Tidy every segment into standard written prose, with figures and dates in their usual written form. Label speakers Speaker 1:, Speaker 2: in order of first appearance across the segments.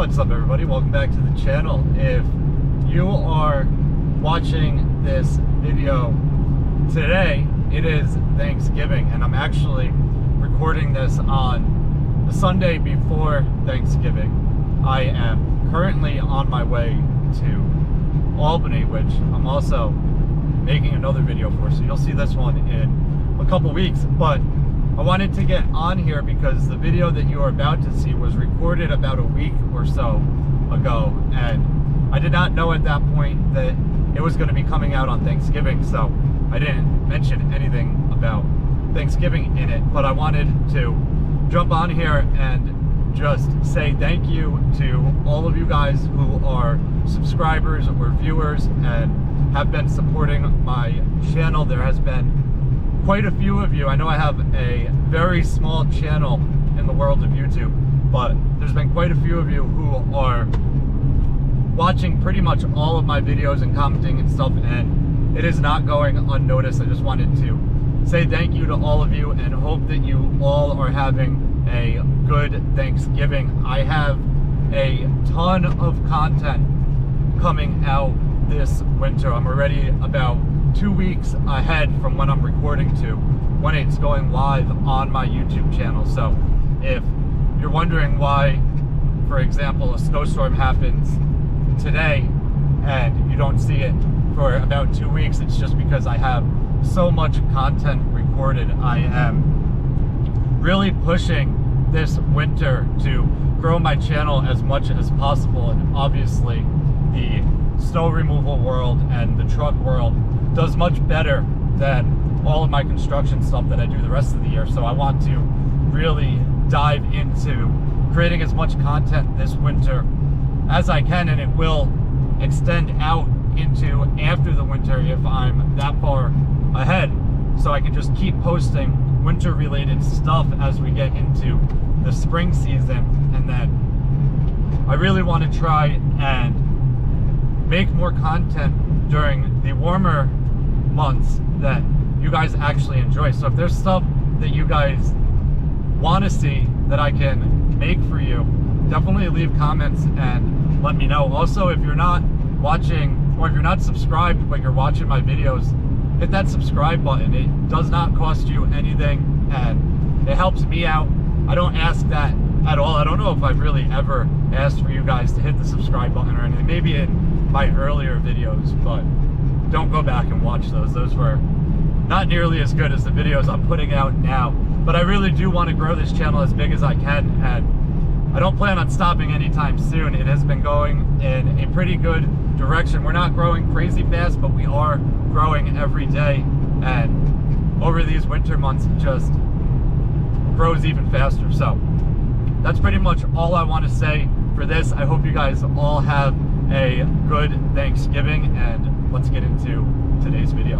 Speaker 1: What's up, everybody? Welcome back to the channel. If you are watching this video today, it is Thanksgiving, and I'm actually recording this on the Sunday before Thanksgiving. I am currently on my way to Albany, which I'm also making another video for, so you'll see this one in a couple weeks. But I wanted to get on here because the video that you are about to see was recorded about a week or so ago, and I did not know at that point that it was going to be coming out on Thanksgiving, so I didn't mention anything about Thanksgiving in it. But I wanted to jump on here and just say thank you to all of you guys who are subscribers or viewers and have been supporting my channel. There has been quite a few of you. I know I have a very small channel in the world of YouTube, but there's been quite a few of you who are watching pretty much all of my videos and commenting and stuff, and it is not going unnoticed. I just wanted to say thank you to all of you and hope that you all are having a good Thanksgiving. I have a ton of content coming out this winter. I'm already about 2 weeks ahead from when I'm recording to when it's going live on my YouTube channel. So if you're wondering why, for example, a snowstorm happens today and you don't see it for about 2 weeks, it's just because I have so much content recorded. I am really pushing this winter to grow my channel as much as possible, and obviously the snow removal world and the truck world does much better than all of my construction stuff that I do the rest of the year. So I want to really dive into creating as much content this winter as I can, and it will extend out into after the winter if I'm that far ahead, so I can just keep posting winter related stuff as we get into the spring season. And then I really want to try and make more content during the warmer months that you guys actually enjoy. So if there's stuff that you guys want to see that I can make for you, definitely leave comments and let me know. Also, if you're not watching, or if you're not subscribed but you're watching my videos, hit that subscribe button. It does not cost you anything and it helps me out. I don't ask that at all. I don't know if I've really ever asked for you guys to hit the subscribe button or anything. Maybe in my earlier videos, but don't go back and watch those. Those were not nearly as good as the videos I'm putting out now. But I really do want to grow this channel as big as I can, and I don't plan on stopping anytime soon. It has been going in a pretty good direction. We're not growing crazy fast, but we are growing every day, and over these winter months it just grows even faster. So that's pretty much all I want to say for this. I hope you guys all have a good Thanksgiving, and let's get into today's video.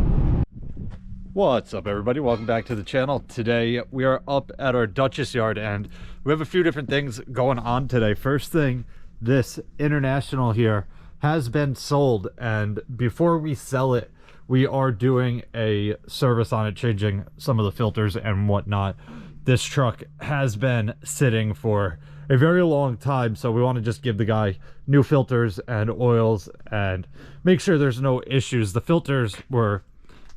Speaker 1: What's up, everybody? Welcome back to the channel. Today we are up at our Dutchess yard and we have a few different things going on today. First thing, this International here has been sold, and before we sell it, we are doing a service on it, changing some of the filters and whatnot. This truck has been sitting for a very long time, so we want to just give the guy new filters and oils and make sure there's no issues. The filters were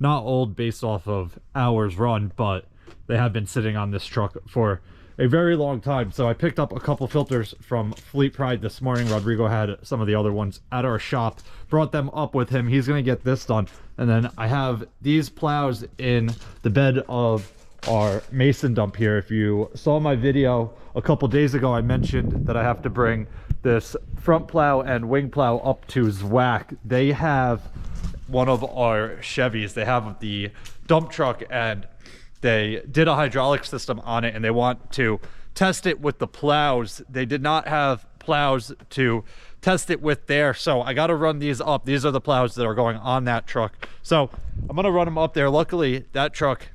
Speaker 1: not old based off of hours run, but they have been sitting on this truck for a very long time. So I picked up a couple filters from Fleet Pride this morning. Rodrigo had some of the other ones at our shop, brought them up with him. He's going to get this done, and then I have these plows in the bed of our mason dump here. If you saw my video a couple days ago, I mentioned that I have to bring this front plow and wing plow up to Zwack. They have one of our Chevys. They have the dump truck, and they did a hydraulic system on it, and they want to test it with the plows. They did not have plows to test it with there, so I got to run these up. These are the plows that are going on that truck, so I'm going to run them up there. Luckily, that truck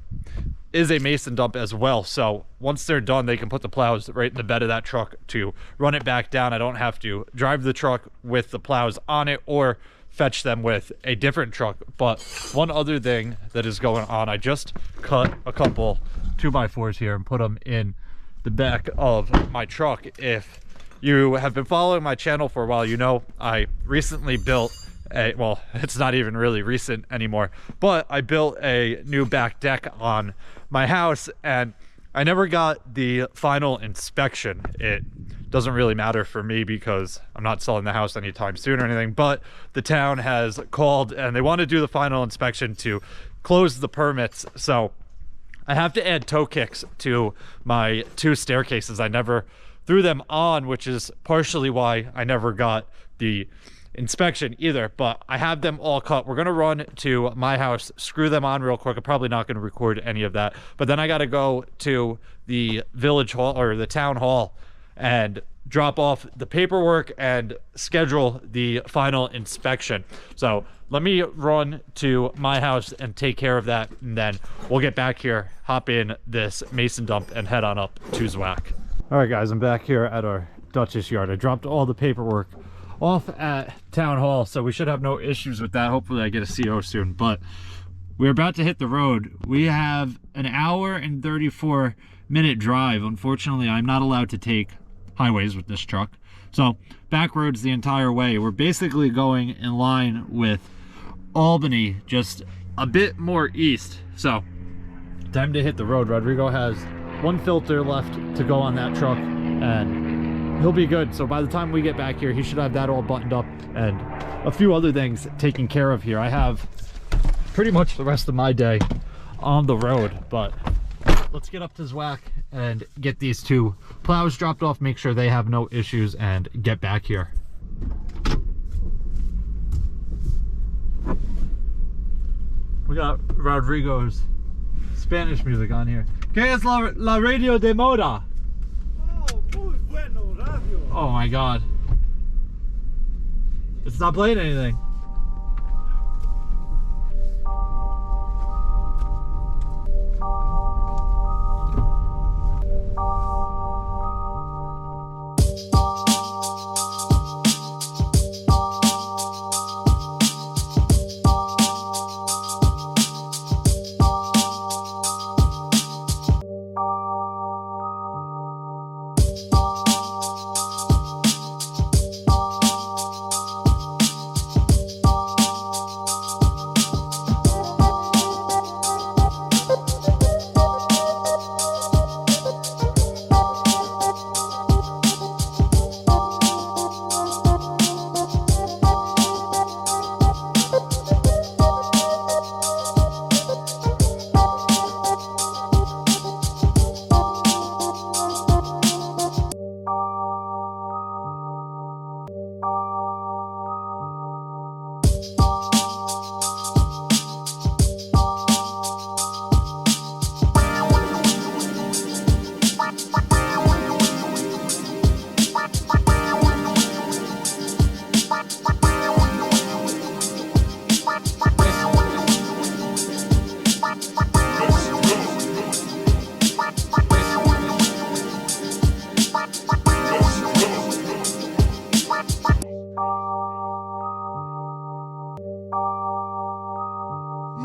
Speaker 1: is a mason dump as well, so once they're done, they can put the plows right in the bed of that truck to run it back down. I don't have to drive the truck with the plows on it or fetch them with a different truck. But one other thing that is going on, I just cut a couple 2x4s here and put them in the back of my truck. If you have been following my channel for a while, you know I recently built a, well, it's not even really recent anymore, but I built a new back deck on my house, and I never got the final inspection. It doesn't really matter for me because I'm not selling the house anytime soon or anything, but the town has called and they want to do the final inspection to close the permits. So I have to add toe kicks to my 2 staircases. I never threw them on, which is partially why I never got the inspection either, but I have them all cut. We're gonna run to my house, screw them on real quick. I'm probably not gonna record any of that, but then I gotta go to the village hall or the town hall and drop off the paperwork and schedule the final inspection. So let me run to my house and take care of that, and then we'll get back here, hop in this mason dump, and head on up to Zwack. All right, guys, I'm back here at our Duchess yard. I dropped all the paperwork off at town hall, so we should have no issues with that. Hopefully I get a CO soon, but we're about to hit the road. We have an hour and 34-minute drive. Unfortunately, I'm not allowed to take highways with this truck, so back roads the entire way. We're basically going in line with Albany, just a bit more east. So time to hit the road. Rodrigo has 1 filter left to go on that truck, and he'll be good. So by the time we get back here, he should have that all buttoned up and a few other things taken care of here. I have pretty much the rest of my day on the road, but let's get up to Zwack and get these 2 plows dropped off, make sure they have no issues, and get back here. We got Rodrigo's Spanish music on here. ¿Qué es la radio de moda? Oh my god. It's not playing anything.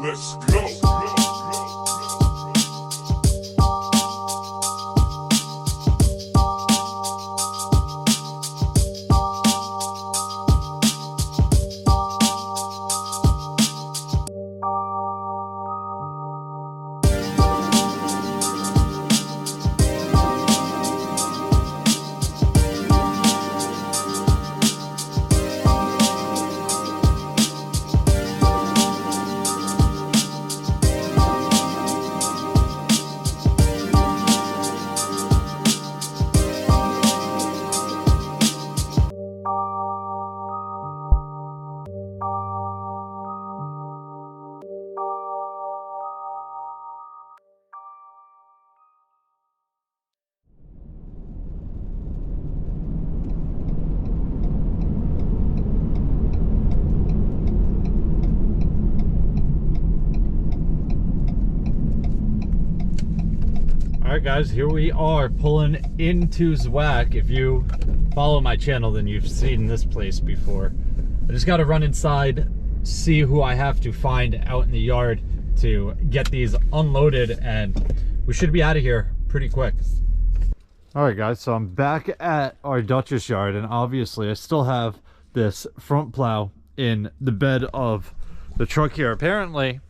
Speaker 2: Let's go.
Speaker 1: Alright guys, here we are pulling into Zwack. If you follow my channel, then you've seen this place before. I just got to run inside, see who I have to find out in the yard to get these unloaded, and we should be out of here pretty quick. All right, guys, so I'm back at our Dutchess yard, and obviously I still have this front plow in the bed of the truck here. Apparently,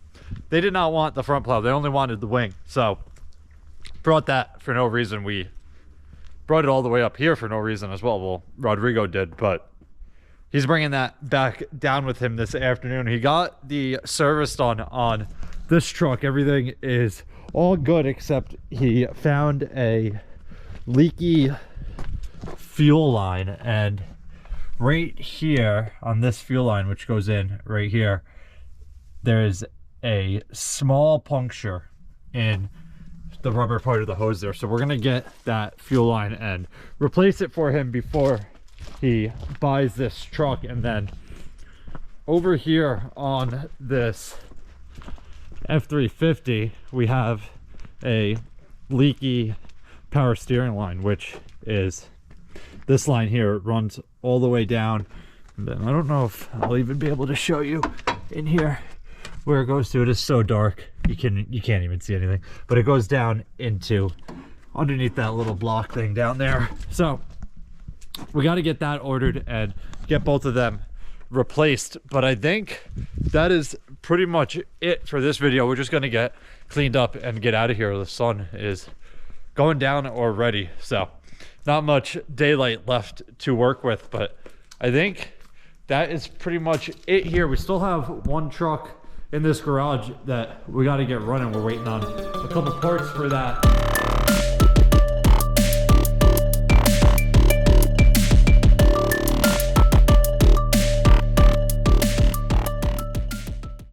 Speaker 1: they did not want the front plow. They only wanted the wing. So, brought that for no reason. We brought it all the way up here for no reason as well. Well, Rodrigo did, but he's bringing that back down with him this afternoon. He got the service done on this truck. Everything is all good except he found a leaky fuel line, and right here on this fuel line, which goes in right here, there's a small puncture in the rubber part of the hose there. So we're gonna get that fuel line and replace it for him before he buys this truck. And then over here on this F350 we have a leaky power steering line, which is this line here. It runs all the way down, and then I don't know if I'll even be able to show you in here where it goes to. It is so dark you can't even see anything, but it goes down into underneath that little block thing down there. So we got to get that ordered and get both of them replaced. But I think that is pretty much it for this video. We're just going to get cleaned up and get out of here. The sun is going down already, so not much daylight left to work with. But I think that is pretty much it here. We still have one truck in this garage that we got to get running. We're waiting on a couple parts for that.